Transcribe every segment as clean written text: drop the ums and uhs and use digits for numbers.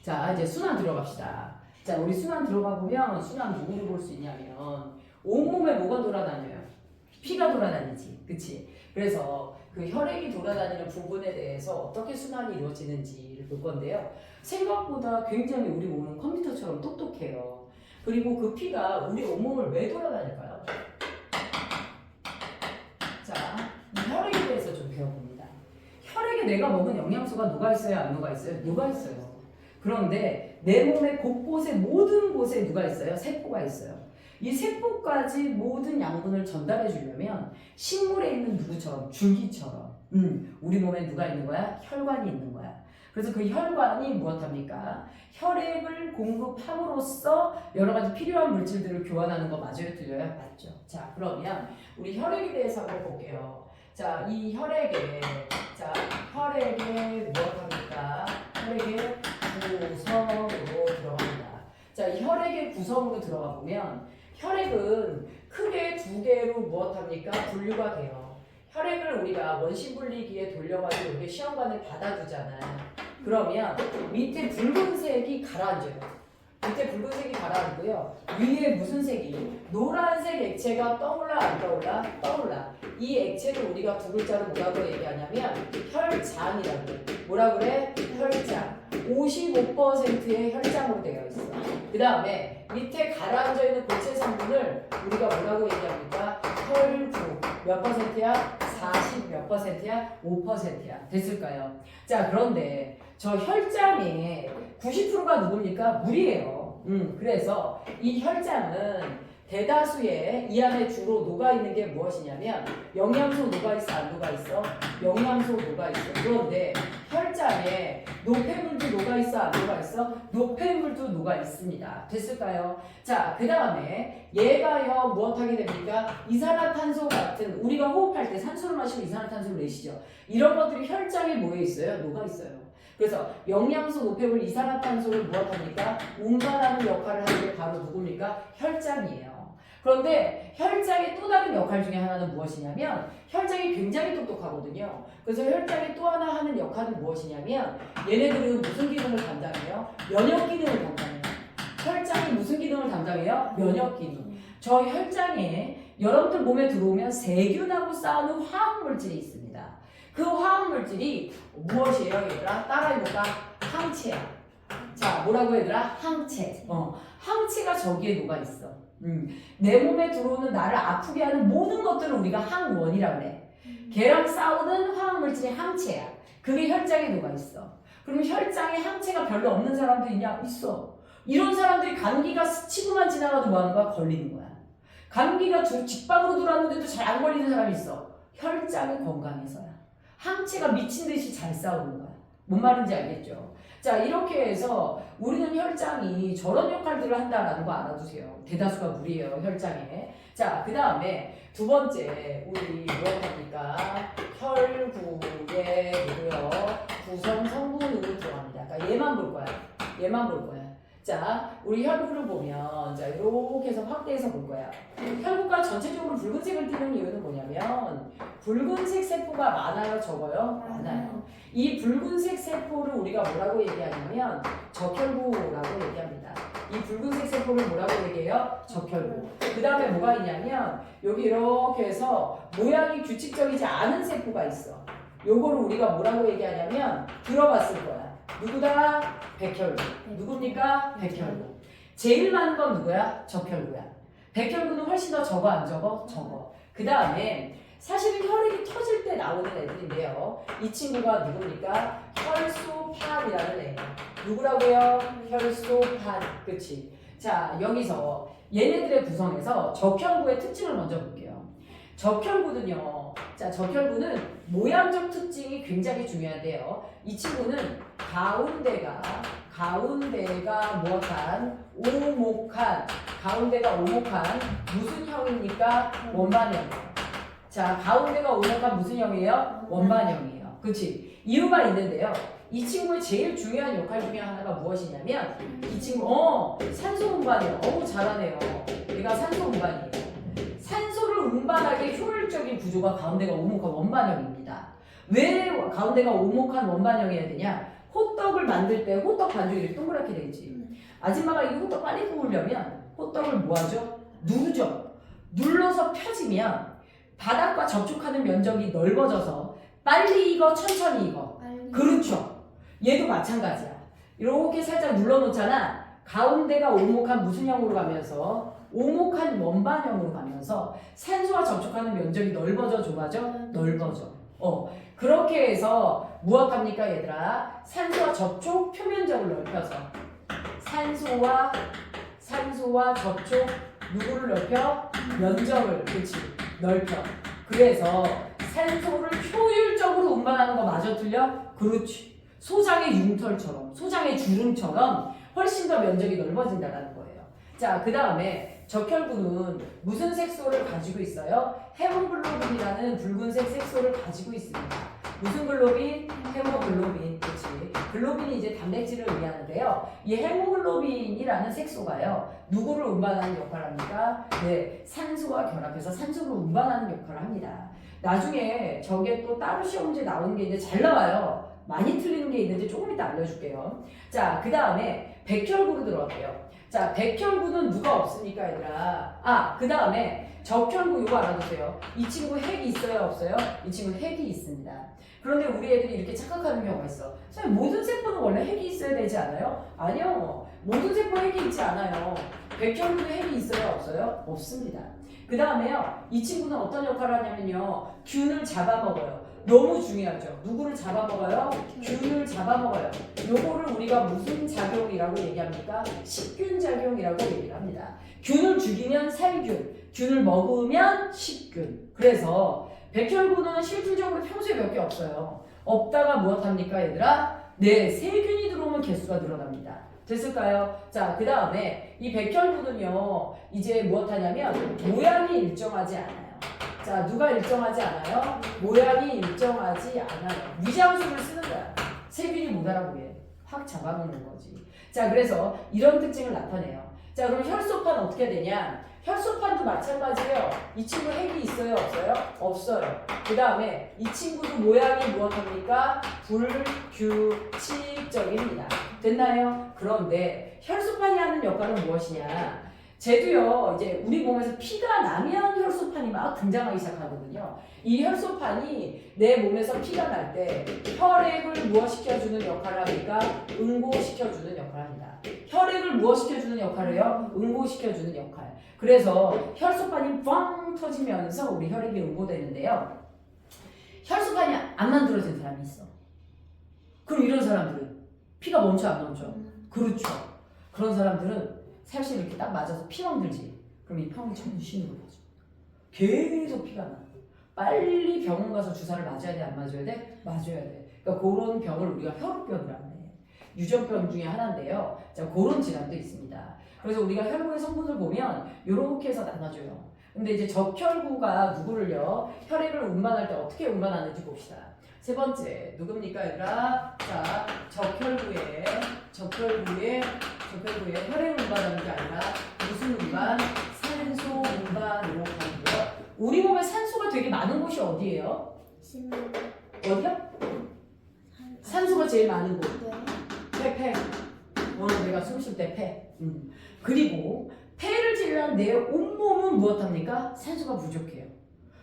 자, 이제 순환 들어갑시다. 자, 우리 순환 들어가 보면 순환 누구를 볼 수 있냐면 온몸에 뭐가 돌아다녀요? 피가 돌아다니지. 그치? 그래서 그 혈액이 돌아다니는 부분에 대해서 어떻게 순환이 이루어지는지를 볼 건데요. 생각보다 굉장히 우리 몸은 컴퓨터처럼 똑똑해요. 그리고 그 피가 우리 온몸을 왜 돌아다닐까요? 자, 이 혈액에 대해서 좀 배워봅니다. 혈액에 내가 먹은 영양소가 녹아있어요? 안 녹아있어요? 녹아있어요. 그런데 내 몸의 곳곳에 모든 곳에 누가 있어요? 세포가 있어요. 이 세포까지 모든 양분을 전달해 주려면 식물에 있는 누구처럼 줄기처럼 우리 몸에 누가 있는 거야? 혈관이 있는 거야. 그래서 그 혈관이 무엇합니까? 혈액을 공급함으로써 여러 가지 필요한 물질들을 교환하는 거 맞아요? 틀려요? 맞죠. 자, 그러면 우리 혈액에 대해서 한번 볼게요. 자, 이 혈액에 무엇합니까? 혈액의 구성으로 들어갑니다. 자, 이 혈액의 구성으로 들어가 보면 혈액은 크게 두 개로 무엇합니까? 분류가 돼요. 혈액을 우리가 원심분리기에 돌려가지고 이렇게 시험관에 받아두잖아요. 그러면 밑에 붉은색이 가라앉아요. 밑에 붉은색이 가라앉고요. 위에 무슨 색이? 노란색 액체가 떠올라 안 떠올라? 떠올라. 이 액체를 우리가 두 글자로 뭐라고 얘기하냐면 혈장이라고 그래. 뭐라 그래? 혈장. 55%의 혈장으로 되어 있어. 그 다음에 밑에 가라앉아 있는 고체 성분을 우리가 뭐라고 얘기합니까? 혈구. 몇 퍼센트야? 40 몇 퍼센트야? 5%야. 됐을까요? 자, 그런데 저 혈장의 90%가 누굽니까? 물이에요. 그래서 이 혈장은 대다수의 이 안에 주로 녹아있는 게 무엇이냐면 영양소 녹아있어 안 녹아있어? 영양소 녹아있어. 그런데 혈장에 노폐물도 녹아있어 안 녹아있어? 노폐물도 녹아있습니다. 됐을까요? 자, 그 다음에 얘가요 무엇하게 됩니까? 이산화탄소 같은 우리가 호흡할 때 산소를 마시고 이산화탄소를 내시죠. 이런 것들이 혈장에 모여있어요? 녹아있어요. 그래서 영양소, 노폐물, 이산화탄소를 무엇합니까? 운반하는 역할을 하는 게 바로 누굽니까? 혈장이에요. 그런데 혈장의 또 다른 역할 중에 하나는 무엇이냐면 혈장이 굉장히 똑똑하거든요. 그래서 혈장이 또 하나 하는 역할은 무엇이냐면 얘네들은 무슨 기능을 담당해요? 면역 기능을 담당해요. 혈장이 무슨 기능을 담당해요? 면역 기능. 저 혈장에 여러분들 몸에 들어오면 세균하고 싸우는 화학물질이 있습니다. 그 화학물질이 무엇이에요, 얘들아? 따라해볼까? 항체야. 자, 뭐라고 얘들아? 항체. 항체가 저기에 녹아있어. 내 몸에 들어오는 나를 아프게 하는 모든 것들을 우리가 항원이라고 그래. 걔랑 싸우는 화학물질이 항체야. 그게 혈장에 녹아있어. 그럼 혈장에 항체가 별로 없는 사람도 있냐? 있어. 이런 사람들이 감기가 스치고만 지나가도 뭐하는 거야? 걸리는 거야. 감기가 직방으로 들어왔는데도 잘 안 걸리는 사람이 있어. 혈장이 건강해서야. 항체가 미친 듯이 잘 싸우는 거야. 뭔 말인지 알겠죠? 자, 이렇게 해서 우리는 혈장이 저런 역할들을 한다라는 거 알아두세요. 대다수가 물이에요, 혈장에. 자, 그 다음에 두 번째, 우리 무엇합니까? 혈구의 누구요? 구성 성분으로 들어갑니다. 그러니까 얘만 볼 거야. 얘만 볼 거야. 자, 우리 혈구를 보면, 자, 이렇게 해서 확대해서 볼 거야. 혈구가 전체적으로 붉은색을 띠는 이유는 뭐냐면, 붉은색 세포가 많아요, 적어요? 많아요. 이 붉은색 세포를 우리가 뭐라고 얘기하냐면, 적혈구라고 얘기합니다. 이 붉은색 세포를 뭐라고 얘기해요? 적혈구. 그 다음에 뭐가 있냐면, 여기 이렇게 해서 모양이 규칙적이지 않은 세포가 있어. 요거를 우리가 뭐라고 얘기하냐면, 들어봤을 거야. 누구다? 백혈구. 누굽니까? 백혈구. 제일 많은 건 누구야? 적혈구야. 백혈구는 훨씬 더 적어 안 적어? 적어. 그 다음에 사실은 혈액이 터질 때 나오는 애들인데요. 이 친구가 누굽니까? 혈소판이라는 애예요. 누구라고요? 혈소판. 그치? 자, 여기서 얘네들의 구성에서 적혈구의 특징을 먼저 볼게요. 적혈구는요. 자, 적혈구는 모양적 특징이 굉장히 중요한데요. 이 친구는 가운데가 무엇한? 가운데가 오목한 무슨 형입니까? 원반형이에요. 자, 가운데가 오목한 무슨 형이에요? 원반형이에요. 그치? 이유가 있는데요. 이 친구의 제일 중요한 역할 중에 하나가 무엇이냐면 이 친구 산소 운반이에요. 잘하네요. 얘가 산소 운반이에요. 산소를 운반하기 효율적인 구조가 가운데가 오목한 원반형입니다. 왜 가운데가 오목한 원반형이어야 되냐? 호떡을 만들 때 호떡 반죽이 이렇게 동그랗게 돼 있지. 아줌마가 이 호떡 빨리 구우려면 호떡을 뭐 하죠? 누르죠. 눌러서 펴지면 바닥과 접촉하는 면적이 넓어져서 빨리 익어 천천히 익어. 그렇죠. 얘도 마찬가지야. 이렇게 살짝 눌러놓잖아. 가운데가 오목한 무슨 형으로 가면서 오목한 원반형으로 가면서 산소와 접촉하는 면적이 넓어져 좁아져? 넓어져. 그렇게 해서 무엇합니까 얘들아? 산소와 접촉 표면적을 넓혀서 산소와 접촉 누구를 넓혀? 면적을 그치 넓혀. 그래서 산소를 효율적으로 운반하는 거 마저 틀려? 그렇지. 소장의 융털처럼 소장의 주름처럼 훨씬 더 면적이 넓어진다는 거예요. 자, 그 다음에 적혈구는 무슨 색소를 가지고 있어요? 헤모글로빈이라는 붉은색 색소를 가지고 있습니다. 무슨 글로빈? 헤모글로빈. 그치. 글로빈이 이제 단백질을 의미하는데요. 이 헤모글로빈이라는 색소가요. 누구를 운반하는 역할을 합니까? 네, 산소와 결합해서 산소를 운반하는 역할을 합니다. 나중에 저게 또 따로 시험 문제 나오는 게 이제 잘 나와요. 많이 틀리는 게 있는지 조금 이따 알려줄게요. 자, 그 다음에 백혈구로 들어갈게요. 자, 백혈구는 누가 없습니까, 얘들아? 그 다음에 적혈구 이거 알아두세요. 이 친구 핵이 있어요, 없어요? 이 친구 핵이 있습니다. 그런데 우리 애들이 이렇게 착각하는 경우가 있어. 선생님, 모든 세포는 원래 핵이 있어야 되지 않아요? 아니요. 모든 세포 핵이 있지 않아요. 백혈구도 핵이 있어요, 없어요? 없습니다. 그 다음에요, 이 친구는 어떤 역할을 하냐면요, 균을 잡아먹어요. 너무 중요하죠. 누구를 잡아먹어요? 균을 잡아먹어요. 요거를 우리가 무슨 작용이라고 얘기합니까? 식균 작용이라고 얘기를 합니다. 균을 죽이면 살균, 균을 먹으면 식균. 그래서 백혈구는 실질적으로 평소에 몇 개 없어요. 없다가 무엇합니까 얘들아? 네, 세균이 들어오면 개수가 늘어납니다. 됐을까요? 자, 그 다음에 이 백혈구는요, 이제 무엇하냐면 모양이 일정하지 않아요. 자, 누가 일정하지 않아요? 모양이 일정하지 않아요. 위장술을 쓰는 거야. 세균이 못 알아보게 확 잡아먹는 거지. 자, 그래서 이런 특징을 나타내요. 자, 그럼 혈소판 어떻게 되냐? 혈소판도 마찬가지예요. 이 친구 핵이 있어요, 없어요? 없어요. 그 다음에 이 친구도 모양이 무엇합니까? 불규칙적입니다. 됐나요? 그런데 혈소판이 하는 역할은 무엇이냐? 쟤도요, 이제 우리 몸에서 피가 나면 혈소판이 막 등장하기 시작하거든요. 이 혈소판이 내 몸에서 피가 날 때 혈액을 무엇시켜주는 역할을 합니까? 응고시켜주는 역할을 합니다. 혈액을 무엇시켜주는 역할을 해요? 응고시켜주는 역할. 그래서 혈소판이 뻥 터지면서 우리 혈액이 응고되는데요. 혈소판이 안 만들어진 사람이 있어. 그럼 이런 사람들은 피가 멈춰 안 멈춰? 그렇죠. 그런 사람들은 사실 이렇게 딱 맞아서 피멍 들지. 그럼 이 펑이 전부 쉬는 거죠. 계속 피가 나. 빨리 병원 가서 주사를 맞아야 돼, 안 맞아야 돼? 맞아야 돼. 그러니까 그런 병을 우리가 혈우병이라고 해. 유전병 중에 하나인데요. 자, 그런 질환도 있습니다. 그래서 우리가 혈구의 성분을 보면 이렇게 해서 나눠줘요. 근데 이제 적혈구가 누구를요? 혈액을 운반할 때 어떻게 운반하는지 봅시다. 세 번째, 누굽니까, 얘들아? 자, 적혈구에 혈액 운반하는 게 아니라 무슨 운반? 산소 운반으로 가는데요. 우리 몸에 산소가 되게 많은 곳이 어디예요? 어디요? 산소가 제일 많은 곳. 폐. 오늘 내가 숨 쉴 때 폐. 그리고 폐를 질러한 내 온몸은 무엇합니까? 산소가 부족해요.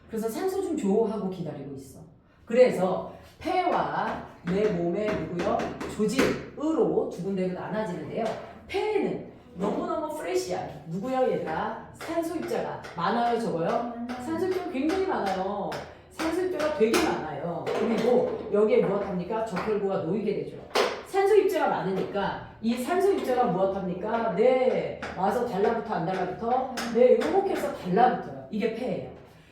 그래서 산소 좀 줘 하고 기다리고 있어. 그래서 폐와 내 몸의 누구요? 조직으로 두 군데로 나눠지는데요. 폐에는 너무너무 프레시한 누구요 얘들아? 산소 입자가 많아요 적어요? 산소 입자가 굉장히 많아요. 산소 입자가 되게 많아요. 그리고 여기에 무엇합니까? 적혈구가 놓이게 되죠. 산소 입자가 많으니까 이 산소 입자가 무엇합니까? 네, 와서 달라붙어 안 달라붙어? 네, 이렇게 해서 달라붙어요. 이게 폐예요.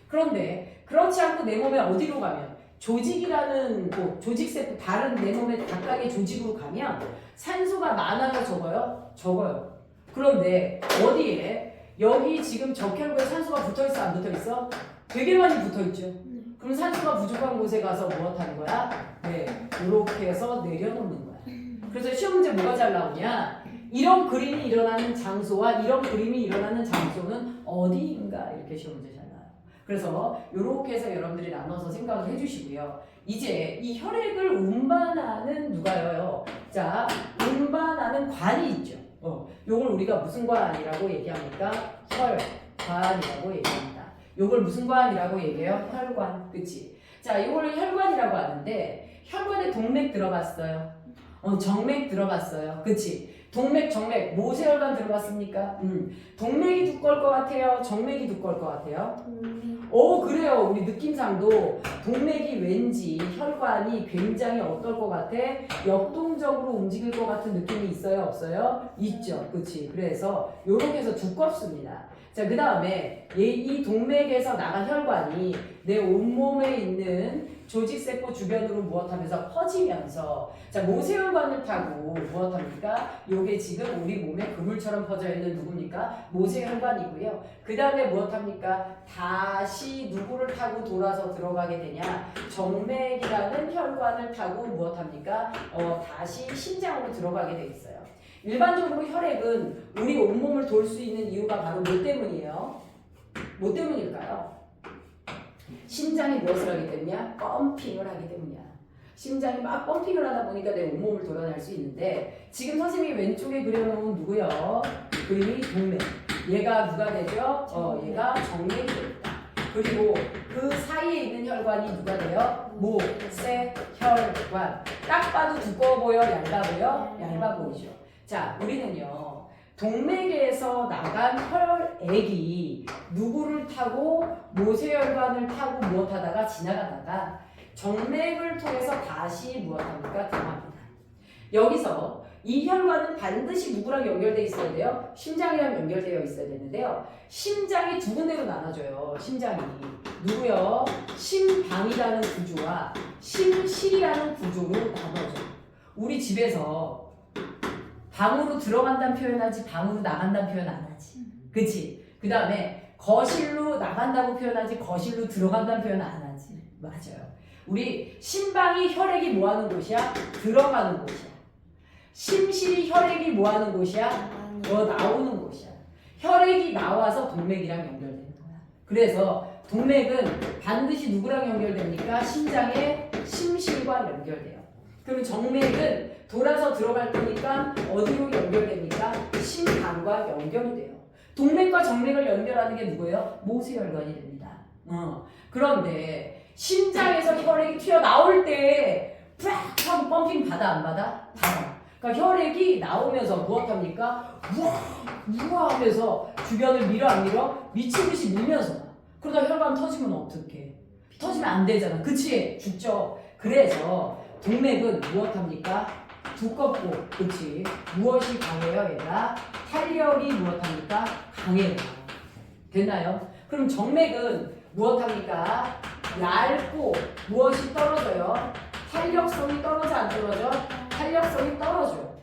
그런데 그렇지 않고 내 몸에 어디로 가면 조직이라는 조직세포 다른 내 몸의 각각의 조직으로 가면 산소가 많아요 적어요? 적어요. 그런데 어디에? 여기 지금 적혈구에 산소가 붙어있어 안 붙어있어? 되게 많이 붙어있죠. 그럼 산소가 부족한 곳에 가서 무엇하는 거야? 네, 이렇게 해서 내려놓는 거야. 그래서 시험 문제 뭐가 잘 나오냐? 이런 그림이 일어나는 장소와 이런 그림이 일어나는 장소는 어디인가? 이렇게 시험 문제 잘 나와요. 그래서 그래서 이렇게 해서 여러분들이 나눠서 생각을 해주시고요. 이제 이 혈액을 운반하는 누가요? 자, 운반하는 관이 있죠. 요걸 우리가 무슨 관이라고 얘기합니까? 혈관이라고 얘기합니다. 요걸 무슨 관이라고 얘기해요? 혈관. 그치? 자, 요걸 혈관이라고 하는데 혈관에 동맥 들어갔어요. 정맥 들어갔어요. 그치? 동맥, 정맥, 모세혈관 들어갔습니까? 동맥이 두꺼울 것 같아요? 정맥이 두꺼울 것 같아요? 그래요. 우리 느낌상도 동맥이 왠지 혈관이 굉장히 어떨 것 같아? 역동적으로 움직일 것 같은 느낌이 있어요? 없어요? 있죠. 그치? 그래서 요렇게 해서 두껍습니다. 자, 그 다음에 이 동맥에서 나간 혈관이 내 온몸에 있는 조직세포 주변으로 무엇하면서 퍼지면서 자 모세혈관을 타고 무엇합니까? 요게 지금 우리 몸에 그물처럼 퍼져 있는 누굽니까? 모세혈관이고요. 그 다음에 무엇합니까? 다시 누구를 타고 돌아서 들어가게 되냐? 정맥이라는 혈관을 타고 무엇합니까? 다시 심장으로 들어가게 돼 있어요. 일반적으로 혈액은 우리 온몸을 돌 수 있는 이유가 바로 뭐 때문이에요? 뭐 때문일까요? 심장이 무엇을 하기 때문이야? 펌핑을 하기 때문이야. 심장이 막 펌핑을 하다 보니까 내 온몸을 돌아다닐 수 있는데 지금 선생님이 왼쪽에 그려놓은 누구요? 그림이 동맥. 얘가 누가 되죠? 얘가 정맥이 됩니다. 그리고 그 사이에 있는 혈관이 누가 돼요? 모세혈관. 딱 봐도 두꺼워 보여? 얇아 보여? 얇아 보이죠. 자, 우리는요. 동맥에서 나간 혈액이 누구를 타고 모세혈관을 타고 무엇하다가 지나가다가 정맥을 통해서 다시 무엇합니까? 들어갑니다. 여기서 이 혈관은 반드시 누구랑 연결되어 있어야 돼요? 심장이랑 연결되어 있어야 되는데요. 심장이 두 군데로 나눠져요. 심장이 누구요? 심방이라는 구조와 심실이라는 구조로 나눠져요. 우리 집에서 방으로 들어간다는 표현하지 방으로 나간다는 표현 안 하지. 그치? 그 다음에 거실로 나간다고 표현하지 거실로 들어간다는 표현 안 하지. 맞아요. 우리 심방이 혈액이 뭐하는 곳이야? 들어가는 곳이야. 심실이 혈액이 뭐하는 곳이야? 나오는 곳이야. 혈액이 나와서 동맥이랑 연결되는 거야. 그래서 동맥은 반드시 누구랑 연결됩니까? 심장의 심실과 연결돼요. 그럼 정맥은 돌아서 들어갈 거니까 어디로 연결됩니까? 심방과 연결이 돼요. 동맥과 정맥을 연결하는 게 누구예요? 모세혈관이 됩니다. 그런데 심장에서 혈액이 튀어나올 때 팍 하고 펌핑 받아 안 받아? 받아. 그러니까 혈액이 나오면서 무엇합니까? 우와 하면서 주변을 밀어 안 밀어? 미치듯이 밀면서 그러다 혈관 터지면 어떡해? 터지면 안 되잖아. 그치? 죽죠. 그래서 동맥은 무엇합니까? 두껍고, 그치? 무엇이 강해요, 얘가? 탄력이 무엇합니까? 강해요. 됐나요? 그럼 정맥은 무엇합니까? 얇고, 무엇이 떨어져요? 탄력성이 떨어져, 안 떨어져? 탄력성이 떨어져.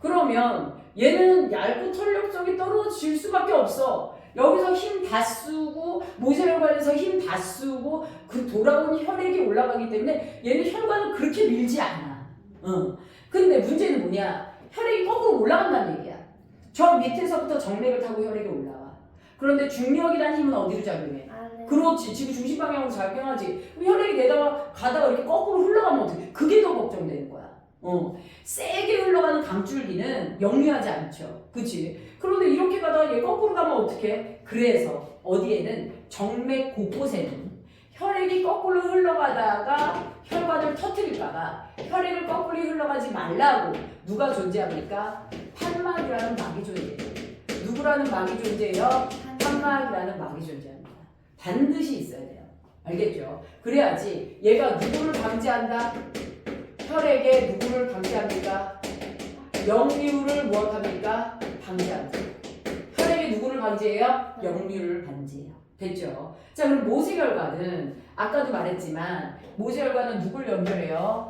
그러면 얘는 얇고 탄력성이 떨어질 수밖에 없어. 여기서 힘 다 쓰고 모세혈관에서 힘 다 쓰고 그 돌아온 혈액이 올라가기 때문에 얘는 혈관을 그렇게 밀지 않아. 근데 문제는 뭐냐? 혈액이 거꾸로 올라간다는 얘기야. 저 밑에서부터 정맥을 타고 혈액이 올라와. 그런데 중력이라는 힘은 어디로 작용해? 그렇지. 지금 중심 방향으로 작용하지. 그럼 혈액이 내다가 가다가 이렇게 거꾸로 흘러가면 어떡해? 그게 더 걱정되는 거야. 세게 흘러가는 강줄기는 역류하지 않죠. 그치? 그런데 이렇게 가다가 얘 거꾸로 가면 어떡해? 그래서 어디에는 정맥 곳곳에는 혈액이 거꾸로 흘러가다가 혈관을 터뜨릴까봐 혈액을 거꾸로 흘러가지 말라고 누가 존재합니까? 판막이라는 막이 존재해요. 누구라는 막이 존재해요? 판막이라는 막이 존재합니다. 반드시 있어야 돼요. 알겠죠? 그래야지 얘가 누구를 방지한다? 혈액에 누구를 방지합니까? 역류를 무엇합니까? 방지한다. 혈액에 누구를 방지해요? 역류를 방지해요. 됐죠? 자, 그럼 모세혈관은 아까도 말했지만 모세혈관은 누굴 연결해요?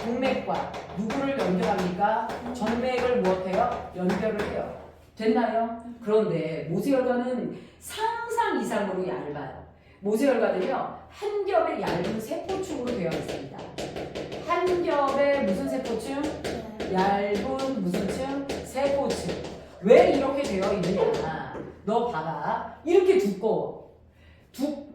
동맥과 누구를 연결합니까? 정맥을 무엇해요? 연결을 해요. 됐나요? 그런데 모세혈관은 상상 이상으로 얇아요. 모세혈관은요 한 겹의 얇은 세포층으로 되어 있습니다. 한 겹의 무슨 세포층? 얇은 무슨 층? 세포층. 왜 이렇게 되어 있느냐? 너 봐봐. 이렇게 두꺼워.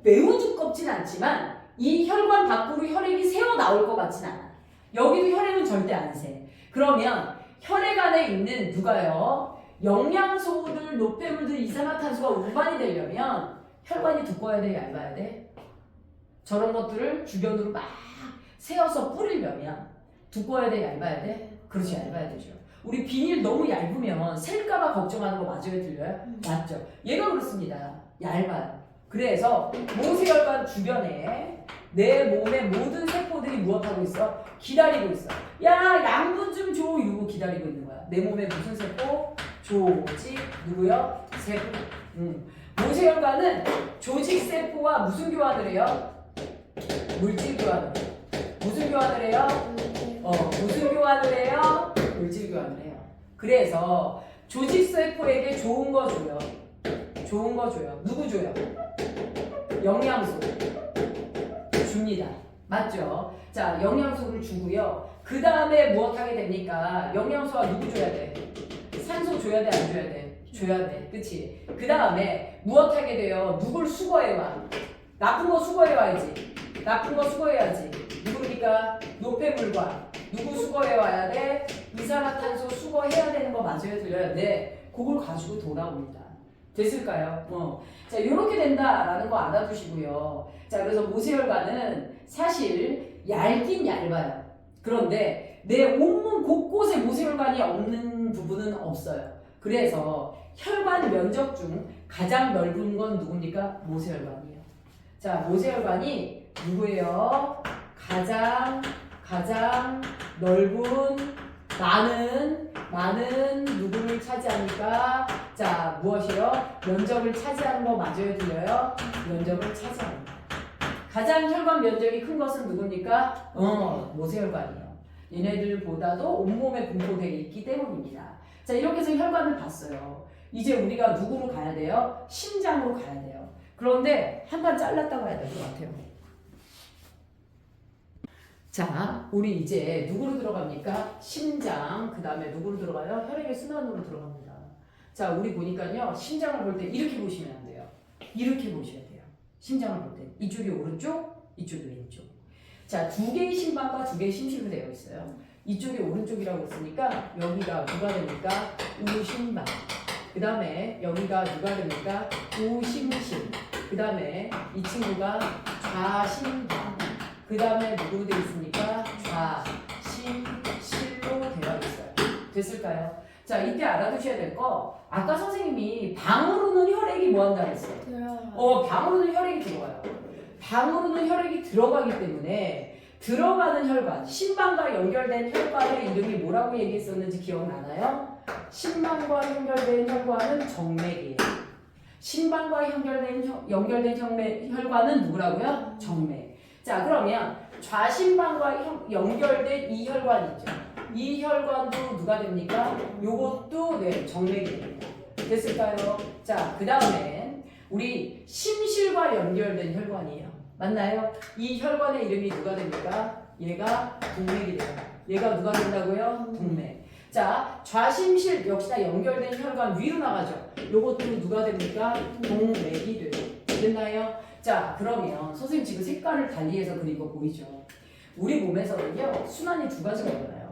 매우 두껍진 않지만 이 혈관 밖으로 혈액이 새어 나올 것 같진 않아. 여기도 혈액은 절대 안 새. 그러면 혈액 안에 있는 누가요? 영양소들, 노폐물들, 이산화탄소가 운반이 되려면 혈관이 두꺼워야 돼, 얇아야 돼? 저런 것들을 주변으로 막 세어서 뿌리려면 두꺼워야 돼, 얇아야 돼? 그렇지, 얇아야 되죠. 우리 비닐 너무 얇으면 셀까봐 걱정하는 거 맞아요, 들려요? 맞죠? 얘가 그렇습니다. 얇아요. 그래서 모세혈관 주변에 내 몸의 모든 세포들이 무엇하고 있어? 기다리고 있어. 야, 양분 좀 줘! 이러고 기다리고 있는 거야. 내 몸에 무슨 세포? 조직, 누구요? 세포. 모세혈관은 조직세포와 무슨 교환을 해요? 물질 교환을 해요. 무슨 교환을 해요? 무슨 교환을 해요? 물질 교환을 해요. 그래서 조직세포에게 좋은 거 줘요. 좋은 거 줘요. 누구 줘요? 영양소 줍니다. 맞죠? 자, 영양소를 주고요. 그 다음에 무엇 하게 됩니까? 영양소와 누구 줘야 돼? 산소 줘야 돼, 안 줘야 돼? 줘야 돼. 그치? 그 다음에 무엇 하게 돼요? 누굴 수거해와? 나쁜 거 수거해와야지. 나쁜 거 수거해야지. 누구니까? 노폐물과 누구 수거해와야 돼? 이산화탄소 수거해야 되는 거 맞아요? 들려요? 네. 그걸 가지고 돌아옵니다. 됐을까요? 자, 이렇게 된다라는 거 알아두시고요. 자, 그래서 모세혈관은 사실 얇긴 얇아요. 그런데 내 온몸 곳곳에 모세혈관이 없는 부분은 없어요. 그래서 혈관 면적 중 가장 넓은 건 누굽니까? 모세혈관이에요. 자, 모세혈관이 누구예요? 가장 넓은 많은 누구를 차지하니까 자, 무엇이요? 면적을 차지하는 거 맞아요? 들려요? 면적을 차지합니다. 가장 혈관 면적이 큰 것은 누굽니까? 모세혈관이에요. 얘네들보다도 온몸에 분포되어 있기 때문입니다. 자, 이렇게 해서 혈관을 봤어요. 이제 우리가 누구로 가야 돼요? 심장으로 가야 돼요. 그런데 한 번 잘랐다고 해야 될 것 같아요. 자, 우리 이제 누구로 들어갑니까? 심장, 그 다음에 누구로 들어가요? 혈액의 순환으로 들어갑니다. 자, 우리 보니까요, 심장을 볼 때 이렇게 보시면 안 돼요. 이렇게 보셔야 돼요. 심장을 볼 때. 이쪽이 오른쪽, 이쪽이 왼쪽. 자, 두 개의 심방과 두 개의 심실로 되어 있어요. 이쪽이 오른쪽이라고 했으니까 여기가 누가 됩니까? 우심방. 그 다음에 여기가 누가 됩니까? 우심실. 그 다음에 이 친구가 좌심방. 그 다음에 누구로 되어 있습니까? 좌심실로 되어 있어요. 됐을까요? 자, 이때 알아두셔야 될 거, 아까 선생님이 방으로는 혈액이 뭐 한다 했어요? 방으로는 혈액이 들어가요. 방으로는 혈액이 들어가기 때문에 들어가는 혈관, 심방과 연결된 혈관의 이름이 뭐라고 얘기했었는지 기억나나요? 심방과 연결된 혈관은 정맥이에요. 심방과 연결된 혈관은 누구라고요? 정맥. 자, 그러면 좌심방과 연결된 이 혈관 있죠. 이 혈관도 누가 됩니까? 요것도 네, 정맥이 됩니다. 됐을까요? 자, 그 다음에 우리 심실과 연결된 혈관이에요. 맞나요? 이 혈관의 이름이 누가 됩니까? 얘가 동맥이 돼요. 얘가 누가 된다고요? 동맥. 자, 좌심실 역시나 연결된 혈관 위로 나가죠. 요것도 누가 됩니까? 동맥이 돼요. 됐나요? 자, 그러면 선생님 지금 색깔을 달리해서 그린 거 보이죠? 우리 몸에서는요, 순환이 두 가지가 일어나요.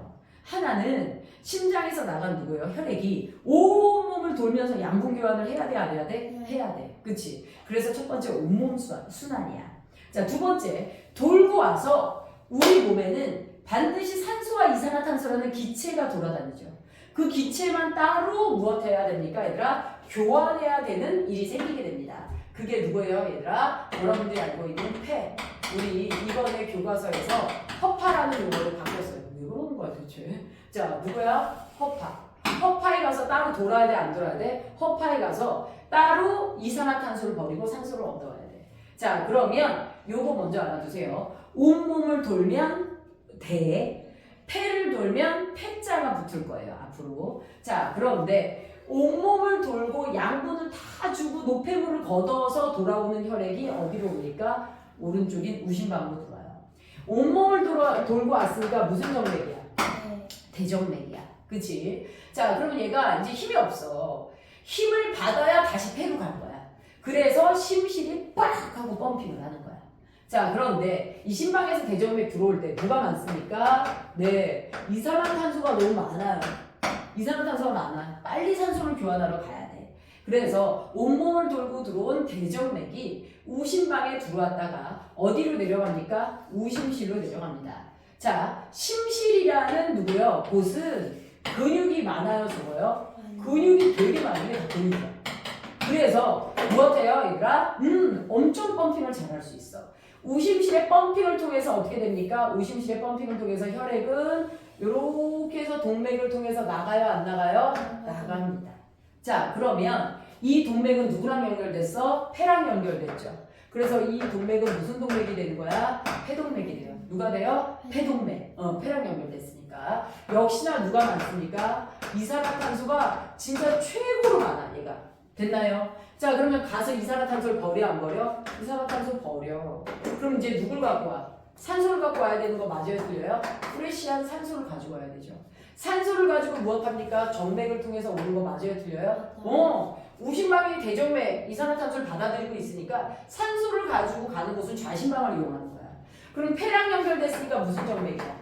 하나는 심장에서 나간 누구예요? 혈액이 온몸을 돌면서 양분 교환을 해야 돼, 안 해야 돼? 해야 돼. 그치? 그래서 첫 번째 온몸 순환이야. 자, 두 번째, 돌고 와서 우리 몸에는 반드시 산소와 이산화탄소라는 기체가 돌아다니죠. 그 기체만 따로 무엇해야 됩니까, 얘들아? 교환해야 되는 일이 생기게 됩니다. 그게 누구예요, 얘들아? 여러분들이 알고 있는 폐. 우리 이번에 교과서에서 허파라는 용어를 바꿨어요. 왜 그러는 거야 도대체? 자, 누구야? 허파. 허파에 가서 따로 돌아야 돼, 안 돌아야 돼? 허파에 가서 따로 이산화탄소를 버리고 산소를 얻어와야 돼. 자, 그러면 요거 먼저 알아두세요. 온몸을 돌면 대, 폐를 돌면 폐자가 붙을 거예요, 앞으로. 자, 그런데 온몸을 돌고 양분을 다 주고 노폐물을 걷어서 돌아오는 혈액이 어디로 오니까? 오른쪽인 우심방으로 돌아요. 온몸을 돌고 왔으니까 무슨 정맥이야? 대정맥이야. 그치? 자, 그러면 얘가 이제 힘이 없어. 힘을 받아야 다시 폐로 갈 거야. 그래서 심실이 빡 하고 펌핑을 하는 거야. 자, 그런데 이 심방에서 대정맥 들어올 때 누가 많습니까? 네, 이산화탄소가 너무 많아요. 이산화탄소가 많아. 빨리 산소를 교환하러 가야 돼. 그래서 온몸을 돌고 들어온 대정맥이 우심방에 들어왔다가 어디로 내려갑니까? 우심실로 내려갑니다. 자, 심실이라는 누구요? 곳은 근육이 많아요, 적어요? 근육이 되게 많은데 근육이야. 그래서 무엇해요, 얘들아? 엄청 펌핑을 잘할 수 있어. 우심실의 펌핑을 통해서 어떻게 됩니까? 우심실의 펌핑을 통해서 혈액은 이렇게 해서 동맥을 통해서 나가요, 안 나가요? 나갑니다. 자, 그러면 이 동맥은 누구랑 연결됐어? 폐랑 연결됐죠. 그래서 이 동맥은 무슨 동맥이 되는 거야? 폐동맥이 돼요. 누가 돼요? 폐동맥. 폐랑 연결됐으니까. 역시나 누가 많습니까? 이산화탄소가 진짜 최고로 많아, 얘가. 됐나요? 자, 그러면 가서 이산화탄소를 버려, 안 버려? 이산화탄소 버려. 그럼 이제 누굴 갖고 와? 산소를 갖고 와야 되는 거 맞아요, 틀려요? 프레시한 산소를 가지고 와야 되죠. 산소를 가지고 무엇합니까? 정맥을 통해서 오는 거 맞아요, 틀려요? 우심방이 대정맥 이산화탄소를 받아들이고 있으니까 산소를 가지고 가는 곳은 좌심방을 이용하는 거야. 그럼 폐랑 연결됐으니까 무슨 정맥이야?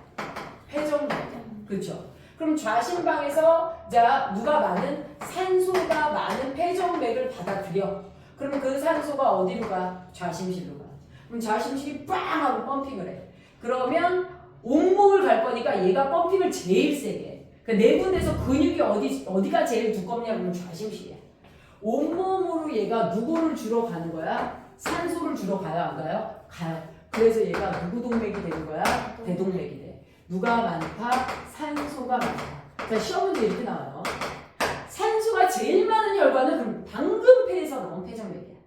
폐정맥이야. 그렇죠? 그럼 좌심방에서 자 누가 많은 산소가 많은 폐정맥을 받아들여. 그러면 그 산소가 어디로 가? 좌심실로 가. 그럼 좌심실이 빵 하고 펌핑을 해. 그러면 온몸을 갈 거니까 얘가 펌핑을 제일 세게 해. 그러니까 네 군데서 근육이 어디가 제일 두껍냐 그러면 좌심실이야. 온몸으로 얘가 누구를 주러 가는 거야? 산소를 주러 가요, 안 가요? 가요. 그래서 얘가 누구 동맥이 되는 거야? 대동맥이 돼. 누가 많다? 산소가 많다. 자, 시험 문제 이렇게 나와요. 산소가 제일 많은 혈관은 그럼 방금 폐에서 나온 폐정맥이야.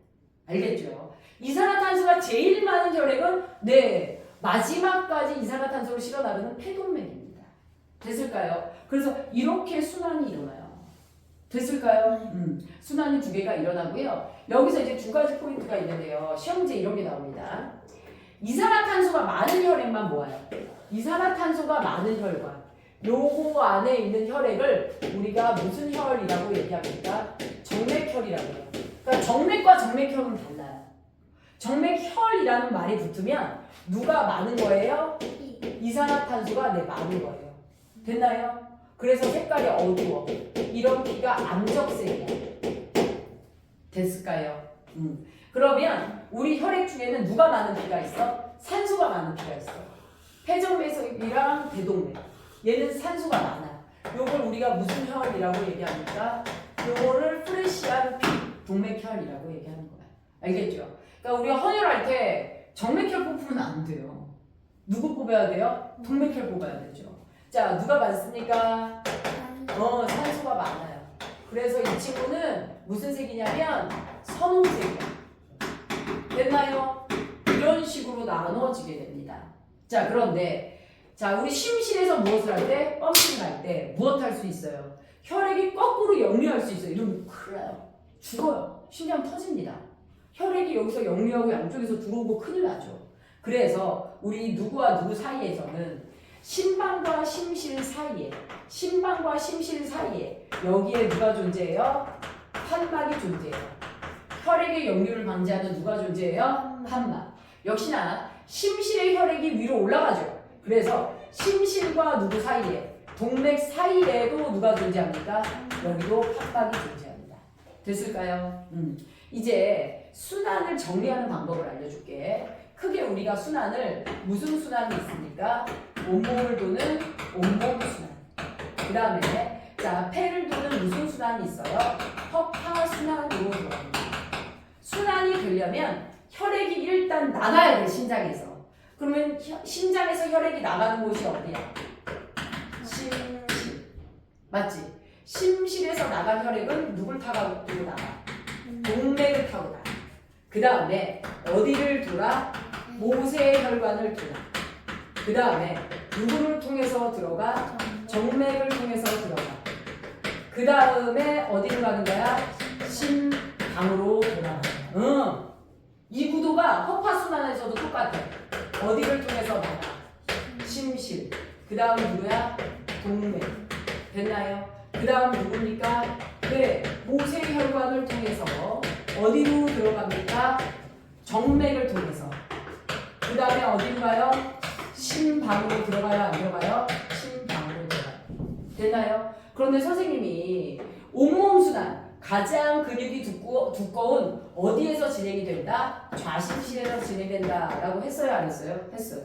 알겠죠? 이산화탄소가 제일 많은 혈액은 네, 마지막까지 이산화탄소를 실어 나르는 폐동맥입니다. 됐을까요? 그래서 이렇게 순환이 일어나요. 됐을까요? 순환이 두 개가 일어나고요. 여기서 이제 두 가지 포인트가 있는데요. 시험 문제 이런 게 나옵니다. 이산화탄소가 많은 혈액만 모아요. 이산화탄소가 많은 혈관. 요거 안에 있는 혈액을 우리가 무슨 혈이라고 얘기합니까? 정맥혈이라고 해요. 그러니까 정맥과 정맥혈은 달라요. 정맥혈이라는 말이 붙으면 누가 많은 거예요? 이산화탄소가 네, 많은 거예요. 됐나요? 그래서 색깔이 어두워. 이런 피가 암적색이야. 됐을까요? 그러면 우리 혈액 중에는 누가 많은 피가 있어? 산소가 많은 피가 있어. 폐정맥이랑 대동맥. 얘는 산소가 많아. 요걸 우리가 무슨 혈이라고 얘기합니까? 요거를 프레시한 피, 동맥혈이라고 얘기하는 거야. 알겠죠? 그러니까 우리가 헌혈할 때 정맥혈 뽑으면 안 돼요. 누구 뽑아야 돼요? 동맥혈 뽑아야 되죠. 자, 누가 많습니까? 산소가 많아요. 그래서 이 친구는 무슨 색이냐면 선홍색이야. 됐나요? 이런 식으로 나눠지게 됩니다. 자, 그런데 자, 우리 심실에서 무엇을 할 때? 펌핑 할 때 무엇 할 수 있어요? 혈액이 거꾸로 역류할 수 있어요. 이러면 큰일 나요. 죽어요. 심장 터집니다. 혈액이 여기서 역류하고 양쪽에서 들어오고 큰일 나죠. 그래서 우리 누구와 누구 사이에서는 심방과 심실 사이에, 심방과 심실 사이에 여기에 누가 존재해요? 판막이 존재해요. 혈액의 역류를 방지하는 누가 존재해요? 판막. 역시나 심실의 혈액이 위로 올라가죠. 그래서 심실과 누구 사이에, 동맥 사이에도 누가 존재합니까? 여기도 판막이 존재합니다. 됐을까요? 이제 순환을 정리하는 방법을 알려줄게. 크게 우리가 순환을 무슨 순환이 있습니까? 온몸을 도는 온몸 순환. 그 다음에 자 폐를 도는 무슨 순환이 있어요? 허파 순환으로 들어갑니다. 순환이 되려면 혈액이 일단 나가야 돼, 심장에서. 그러면 심장에서 혈액이 나가는 곳이 어디야? 심실. 맞지? 심실에서 나간 혈액은 누굴 타고 나가? 동맥을 타고 나가. 그 다음에 어디를 돌아? 모세혈관을 돌아. 그 다음에 누구를 통해서 들어가? 정맥을 통해서 들어가. 그 다음에 어디로 가는 거야? 심방으로 돌아가. 이 구도가 허파순환에서도 똑같아. 어디를 통해서 나가? 심실. 그 다음 누구야? 동맥. 됐나요? 그 다음 누굽니까? 네, 모세혈관을 통해서 어디로 들어갑니까? 정맥을 통해서. 그 다음에 어딘가요? 심방으로 들어가요? 안 들어가요? 심방으로 들어가요. 됐나요? 그런데 선생님이 온몸순환 가장 근육이 두꺼운 어디에서 진행이 된다? 좌심실에서 진행된다 라고 했어요? 안 했어요? 했어요.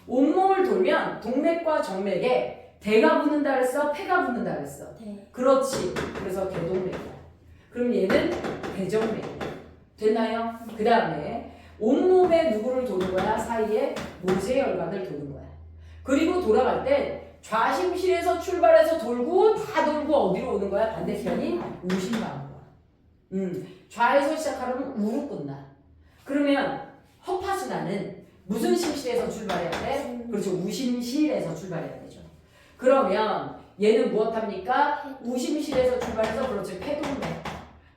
온몸을 돌면 동맥과 정맥에 대가 붙는다 그랬어? 폐가 붙는다 그랬어? 네. 그렇지. 그래서 대동맥이야. 그럼 얘는 대정맥이야. 됐나요? 그 다음에 온몸에 누구를 도는 거야? 사이에 모세혈관을 도는 거야. 그리고 돌아갈 땐 좌심실에서 출발해서 돌고 다 돌고 어디로 오는 거야? 반대편인 우심방으로 와. 좌에서 시작하려면 우로 끝나. 그러면 허파순환은 무슨 심실에서 출발해야 돼? 그렇죠. 우심실에서 출발해야 되죠. 그러면 얘는 무엇합니까? 우심실에서 출발해서 그렇지. 폐동맥.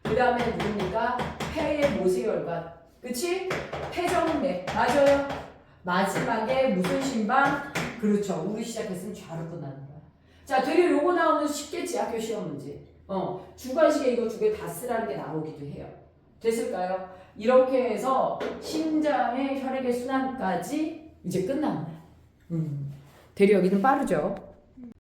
그 다음에 누굽니까? 폐의 모세혈관. 그치? 폐정맥. 맞아요. 마지막에 무슨 심방? 그렇죠. 우리 시작했으면 좌로 끝나는 거야. 자, 되게 요거 나오는 쉽겠지. 학교 시험 문제. 주관식에 이거 두 개 다 쓰라는 게 나오기도 해요. 됐을까요? 이렇게 해서 심장의 혈액의 순환까지 이제 끝납니다. 대리 여기는 빠르죠.